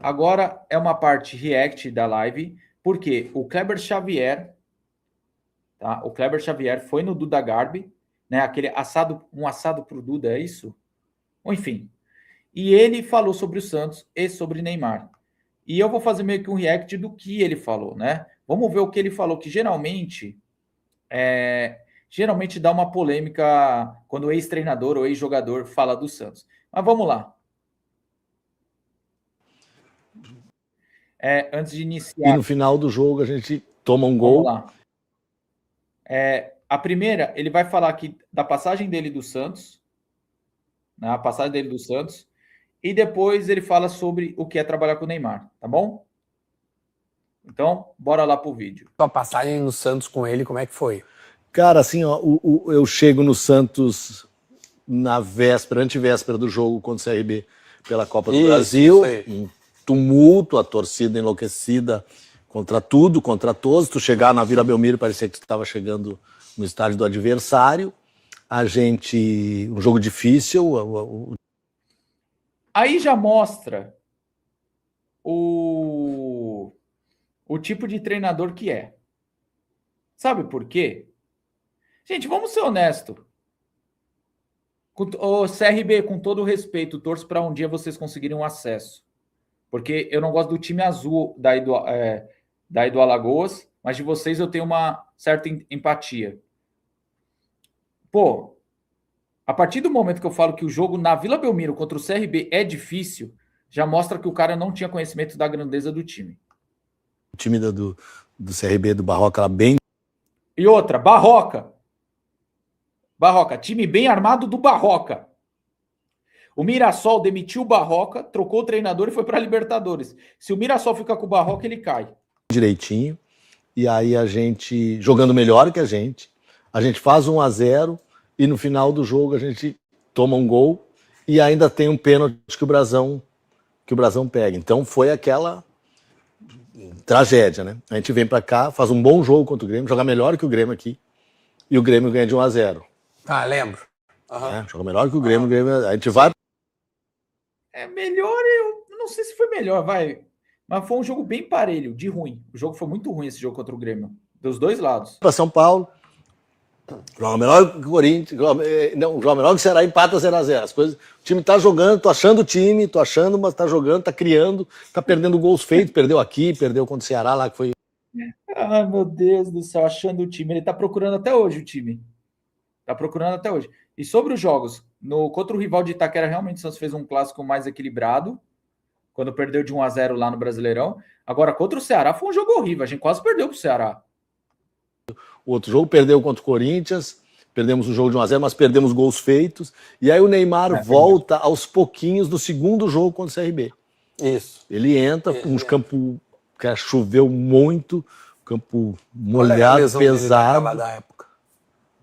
Agora é uma parte react da live, porque o Kleber Xavier, tá? O Kleber Xavier foi no Duda Garbi, né? Aquele assado, um assado pro Duda, é isso? Ou enfim. E ele falou sobre o Santos e sobre Neymar. E eu vou fazer meio que um react do que ele falou, né? Vamos ver o que ele falou, que geralmente dá uma polêmica quando o ex-treinador ou ex-jogador fala do Santos. Mas vamos lá. Antes de iniciar. E no final do jogo a gente toma um Vamos gol. lá. A primeira, ele vai falar aqui da passagem dele do Santos, né? A passagem dele do Santos, e depois ele fala sobre o que é trabalhar com o Neymar, tá bom? Então, bora lá pro vídeo. Sua passagem no Santos com ele, como é que foi? Cara, assim, ó, eu chego no Santos na véspera, antevéspera do jogo contra o CRB pela Copa do Brasil, um tumulto, a torcida enlouquecida contra tudo, contra todos. Tu chegar na Vila Belmiro, parecia que tu estava chegando no estádio do adversário. Um jogo difícil. Aí já mostra o tipo de treinador que é. Sabe por quê? Gente, vamos ser honestos. O CRB, com todo o respeito, torço para um dia vocês conseguirem um acesso. Porque eu não gosto do time azul daí do Alagoas, mas de vocês eu tenho uma certa empatia. Pô, a partir do momento que eu falo que o jogo na Vila Belmiro contra o CRB é difícil, já mostra que o cara não tinha conhecimento da grandeza do time. O time do CRB, do Barroca, lá bem... E outra, Barroca, time bem armado do Barroca. O Mirassol demitiu o Barroca, trocou o treinador e foi para a Libertadores. Se o Mirassol ficar com o Barroca, ele cai. Direitinho. E aí a gente, jogando melhor que a gente faz 1-0 e no final do jogo a gente toma um gol e ainda tem um pênalti que o Brasão pega. Então foi aquela tragédia, né? A gente vem para cá, faz um bom jogo contra o Grêmio, joga melhor que o Grêmio aqui e o Grêmio ganha de 1-0. Ah, lembro. Joga melhor que o Grêmio, a gente vai... Melhor, eu não sei se foi melhor, vai. Mas foi um jogo bem parelho, de ruim. O jogo foi muito ruim, esse jogo contra o Grêmio. Dos dois lados. Para São Paulo, joga melhor que o Corinthians, joga melhor que o Ceará, empata 0-0. As coisas, o time tá jogando, tô achando o time, mas tá jogando, tá criando, tá perdendo gols feitos, perdeu aqui, perdeu contra o Ceará lá, que foi... Ai, meu Deus do céu, achando o time. Ele tá procurando até hoje o time. Tá procurando até hoje. E sobre os jogos, contra o rival de Itaquera, realmente o Santos fez um clássico mais equilibrado, quando perdeu de 1-0 lá no Brasileirão. Agora, contra o Ceará, foi um jogo horrível. A gente quase perdeu pro Ceará. O outro jogo perdeu contra o Corinthians, perdemos um jogo de 1-0, mas perdemos gols feitos. E aí o Neymar volta aos pouquinhos no segundo jogo contra o CRB. Isso. Ele entra, campo que choveu muito, campo molhado, pesado. Da época.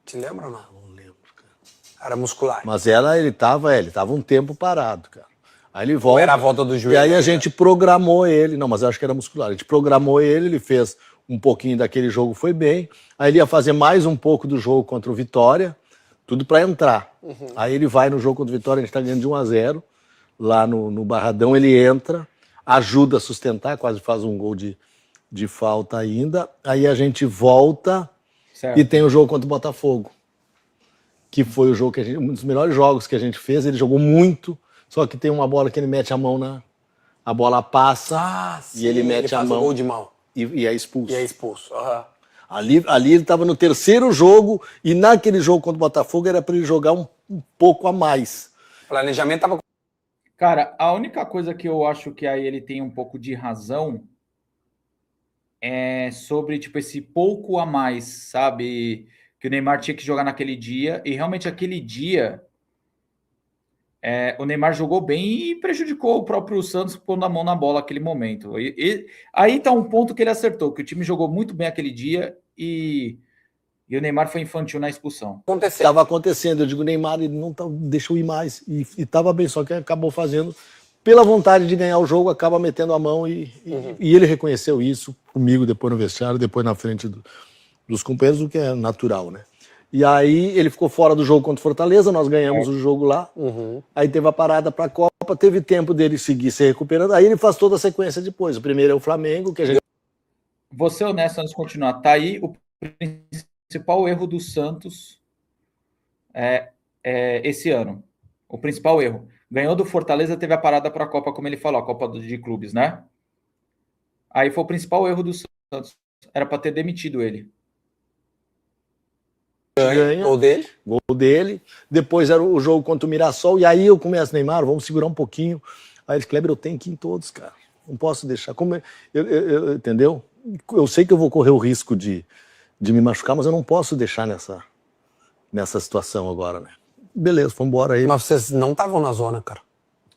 Te lembra ou não? Não lembro, cara. Era muscular. Mas ele tava um tempo parado, cara. Aí ele volta. Ou era a volta do joelho. E aí a gente programou ele. Não, mas eu acho que era muscular. A gente programou ele fez um pouquinho daquele jogo, foi bem. Aí ele ia fazer mais um pouco do jogo contra o Vitória, tudo para entrar. Aí ele vai no jogo contra o Vitória, a gente tá ganhando de 1-0, lá no Barradão, ele entra, ajuda a sustentar, quase faz um gol de falta ainda. Aí a gente volta e tem o jogo contra o Botafogo, que foi o jogo um dos melhores jogos que a gente fez. Ele jogou muito, só que tem uma bola que ele mete a mão a bola passa e ele mete a mão. Gol de mão. E é expulso. E é expulso. Ali ele estava no terceiro jogo e naquele jogo contra o Botafogo era para ele jogar um pouco a mais. O planejamento estava... Cara, a única coisa que eu acho que aí ele tem um pouco de razão é sobre, tipo, esse pouco a mais, sabe? Que o Neymar tinha que jogar naquele dia. E realmente aquele dia o Neymar jogou bem e prejudicou o próprio Santos pondo a mão na bola naquele momento. Aí tá um ponto que ele acertou, que o time jogou muito bem aquele dia e o Neymar foi infantil na expulsão. Estava acontecendo, eu digo, o Neymar ele não deixou ir mais e estava bem, só que acabou fazendo, pela vontade de ganhar o jogo, acaba metendo a mão e ele reconheceu isso comigo depois no vestiário, depois na frente dos companheiros, o que é natural, né? E aí ele ficou fora do jogo contra o Fortaleza, nós ganhamos o jogo lá. Aí teve a parada para a Copa, teve tempo dele seguir se recuperando. Aí ele faz toda a sequência depois. O primeiro é o Flamengo, que a gente... Vou ser honesto antes de continuar. Tá aí o principal erro do Santos esse ano. O principal erro. Ganhou do Fortaleza, teve a parada para a Copa, como ele falou, a Copa de Clubes, né? Aí foi o principal erro do Santos. Era para ter demitido ele. Ganha. Gol dele. Depois era o jogo contra o Mirassol. E aí eu começo, Neymar, vamos segurar um pouquinho. Aí ele, Kleber, eu tenho que ir em todos, cara. Não posso deixar. Entendeu? Eu sei que eu vou correr o risco de me machucar, mas eu não posso deixar nessa situação agora, né? Beleza, vamos embora aí. Mas vocês não estavam na zona, cara.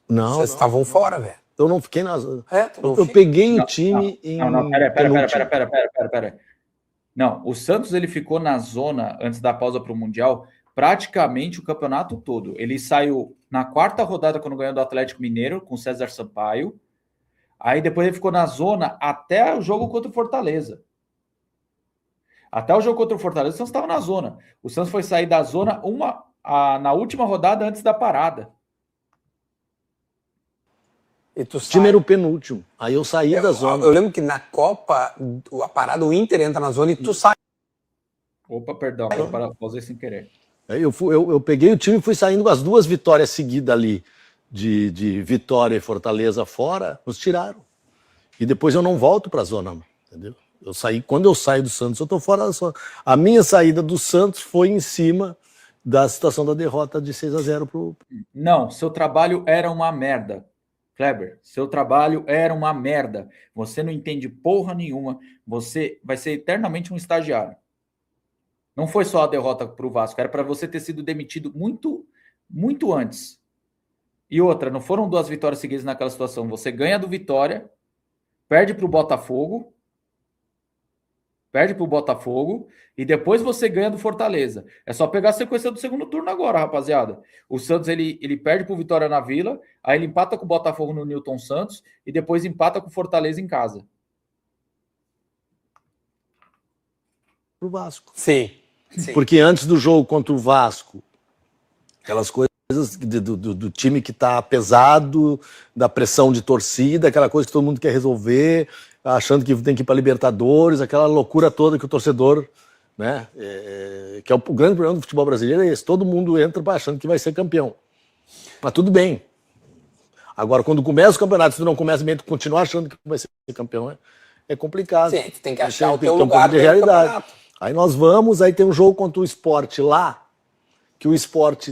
Não. Vocês estavam fora, velho. Eu não fiquei na zona. Eu peguei o time em... Não, pera. Não, o Santos ele ficou na zona, antes da pausa para o Mundial, praticamente o campeonato todo. Ele saiu na quarta rodada quando ganhou do Atlético Mineiro, com César Sampaio. Aí depois ele ficou na zona até o jogo contra o Fortaleza. Até o jogo contra o Fortaleza, o Santos estava na zona. O Santos foi sair da zona na última rodada antes da parada. O time era o penúltimo. Aí eu saí da zona. Eu lembro que na Copa, a parada, o Inter entra na zona e tu sai. Opa, perdão, pausei sem querer. Eu peguei o time e fui saindo com as 2 vitórias seguidas ali, de Vitória e Fortaleza fora, nos tiraram. E depois eu não volto para a zona, entendeu? Quando eu saio do Santos, eu tô fora da zona. A minha saída do Santos foi em cima da situação da derrota de 6-0 pro... Não, seu trabalho era uma merda. Kleber, seu trabalho era uma merda. Você não entende porra nenhuma. Você vai ser eternamente um estagiário. Não foi só a derrota para o Vasco. Era para você ter sido demitido muito, muito antes. E outra, não foram 2 vitórias seguidas naquela situação. Você ganha do Vitória, perde para o Botafogo, e depois você ganha do Fortaleza. É só pegar a sequência do segundo turno agora, rapaziada. O Santos, ele perde pro Vitória na Vila, aí ele empata com o Botafogo no Newton Santos, e depois empata com o Fortaleza em casa. Pro Vasco. Sim. Porque antes do jogo contra o Vasco, aquelas coisas do time que tá pesado, da pressão de torcida, aquela coisa que todo mundo quer resolver, achando que tem que ir para Libertadores, aquela loucura toda que o torcedor, né, que é o grande problema do futebol brasileiro é esse, todo mundo entra achando que vai ser campeão. Mas tudo bem. Agora, quando começa o campeonato, se tu não começa bem, tu continua achando que vai ser campeão, é complicado. Sim, tu tem que achar o tem teu um lugar pouco de realidade. Aí nós vamos, aí tem um jogo contra o Sport lá, que o Sport,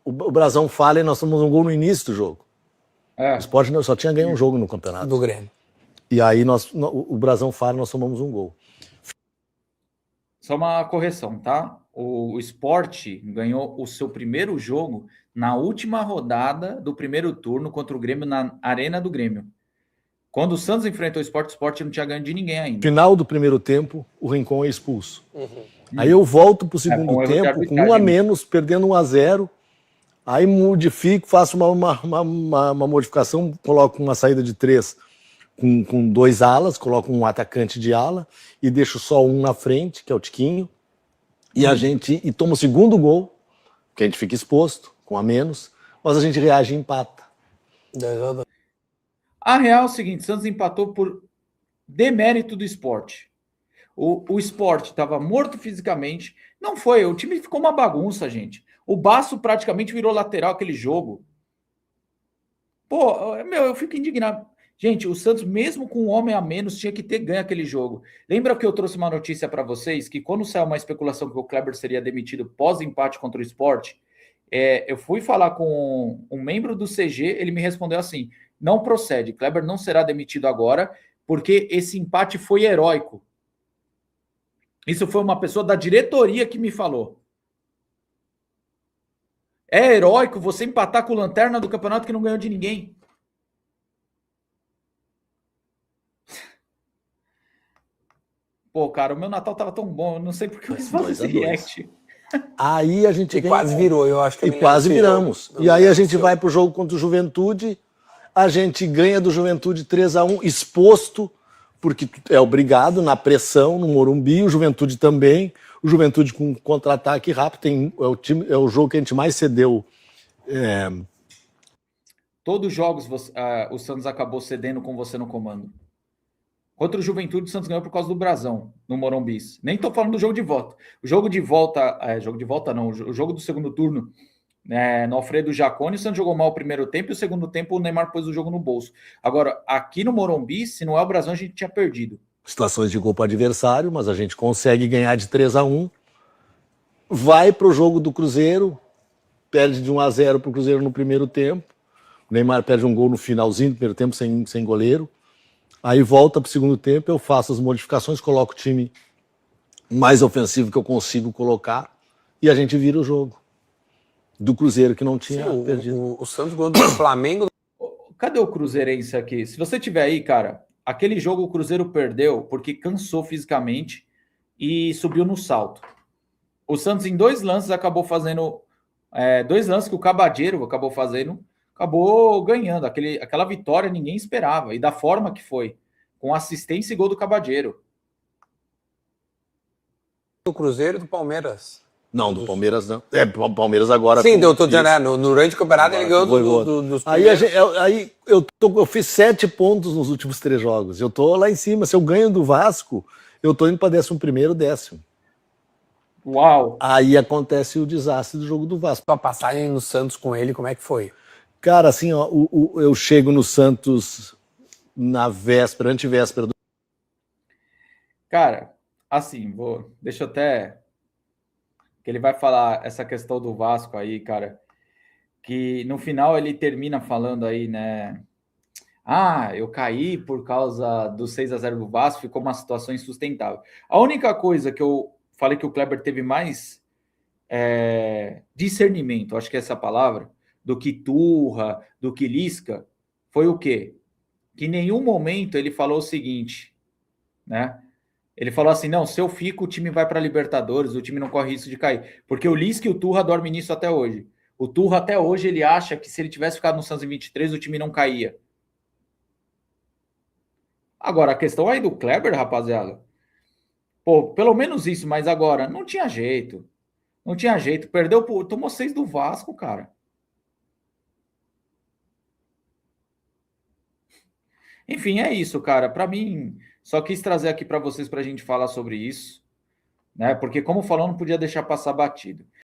o Brasão falha e nós tomamos um gol no início do jogo. O Sport só tinha ganho um jogo no campeonato. Do Grêmio. E aí o Brasão falha e nós tomamos um gol. Só uma correção, tá? O Sport ganhou o seu primeiro jogo na última rodada do primeiro turno contra o Grêmio na Arena do Grêmio. Quando o Santos enfrentou o Sport não tinha ganho de ninguém ainda. Final do primeiro tempo, o Rincon é expulso. Aí eu volto pro segundo tempo com 1 a menos, perdendo 1-0. Aí modifico, faço uma modificação, coloco uma saída de 3 com 2 alas, coloco um atacante de ala e deixo só um na frente, que é o Tiquinho. E toma o segundo gol, que a gente fica exposto, com 1 a menos, mas a gente reage e empata. A real é o seguinte, Santos empatou por demérito do Sport. O Sport estava morto fisicamente. Não foi, o time ficou uma bagunça, gente. O Baço praticamente virou lateral aquele jogo. Pô, eu fico indignado. Gente, o Santos, mesmo com um homem a menos, tinha que ter ganho aquele jogo. Lembra que eu trouxe uma notícia para vocês? Que quando saiu uma especulação que o Kleber seria demitido pós-empate contra o Sport, eu fui falar com um membro do CG, ele me respondeu assim, não procede, Kleber não será demitido agora, porque esse empate foi heróico. Isso foi uma pessoa da diretoria que me falou. É heróico você empatar com o Lanterna do campeonato que não ganhou de ninguém. Pô, cara, o meu Natal tava tão bom, eu não sei porque eu quis fazer esse react. Aí a gente quase virou, eu acho que e quase viramos. E aí a gente vai pro jogo contra o Juventude, a gente ganha do Juventude 3-1, exposto, porque é obrigado na pressão, no Morumbi, o Juventude também. O Juventude com contra-ataque rápido, é o jogo que a gente mais cedeu. Todos os jogos o Santos acabou cedendo com você no comando. Contra o Juventude, o Santos ganhou por causa do Brasão, no Morumbi. Nem tô falando do jogo de volta. O jogo de volta não, o jogo do segundo turno, no Alfredo Jaconi, o Santos jogou mal o primeiro tempo e o segundo tempo o Neymar pôs o jogo no bolso. Agora, aqui no Morumbi, se não é o Brasão, a gente tinha perdido. Situações de gol para adversário, mas a gente consegue ganhar de 3-1. Vai pro jogo do Cruzeiro, perde de 1-0 pro Cruzeiro no primeiro tempo. O Neymar perde um gol no finalzinho do primeiro tempo sem goleiro. Aí volta pro segundo tempo, eu faço as modificações, coloco o time mais ofensivo que eu consigo colocar e a gente vira o jogo. Do Cruzeiro, que não tinha perdido. O Santos ganhou do Flamengo. Cadê o cruzeirense aqui? Se você tiver aí, cara, aquele jogo o Cruzeiro perdeu porque cansou fisicamente e subiu no salto. O Santos, em 2 lances, acabou fazendo... 2 lances que o Cabadeiro acabou fazendo, acabou ganhando. Aquela vitória ninguém esperava. E da forma que foi. Com assistência e gol do Cabadeiro. Do Cruzeiro e do Palmeiras. Não, do Palmeiras não. O Palmeiras agora... Sim, eu tô dizendo, durante o campeonato ele ganhou dos Aí eu fiz 7 pontos nos últimos 3 jogos. Eu tô lá em cima. Se eu ganho do Vasco, eu tô indo para 11º, 10º. Uau! Aí acontece o desastre do jogo do Vasco. A passagem no Santos com ele, como é que foi? Cara, assim, ó, eu chego no Santos na antevéspera do... Cara, assim, deixa eu até... que ele vai falar essa questão do Vasco aí, cara, que no final ele termina falando aí, né? Eu caí por causa do 6-0 do Vasco, ficou uma situação insustentável. A única coisa que eu falei que o Kleber teve mais discernimento, acho que é essa palavra, do que Turra, do que Lisca, foi o quê? Que em nenhum momento ele falou o seguinte, né? Ele falou assim, não, se eu fico, o time vai para Libertadores, o time não corre risco de cair. Porque o Lisca e o Turra dormem nisso até hoje. O Turra até hoje, ele acha que se ele tivesse ficado no Santos em 23, o time não caía. Agora, a questão aí do Kleber, rapaziada, pô, pelo menos isso, mas agora, não tinha jeito. Não tinha jeito. Tomou 6 do Vasco, cara. Enfim, é isso, cara. Para mim, só quis trazer aqui para vocês para a gente falar sobre isso, né? Porque, como falou, não podia deixar passar batido.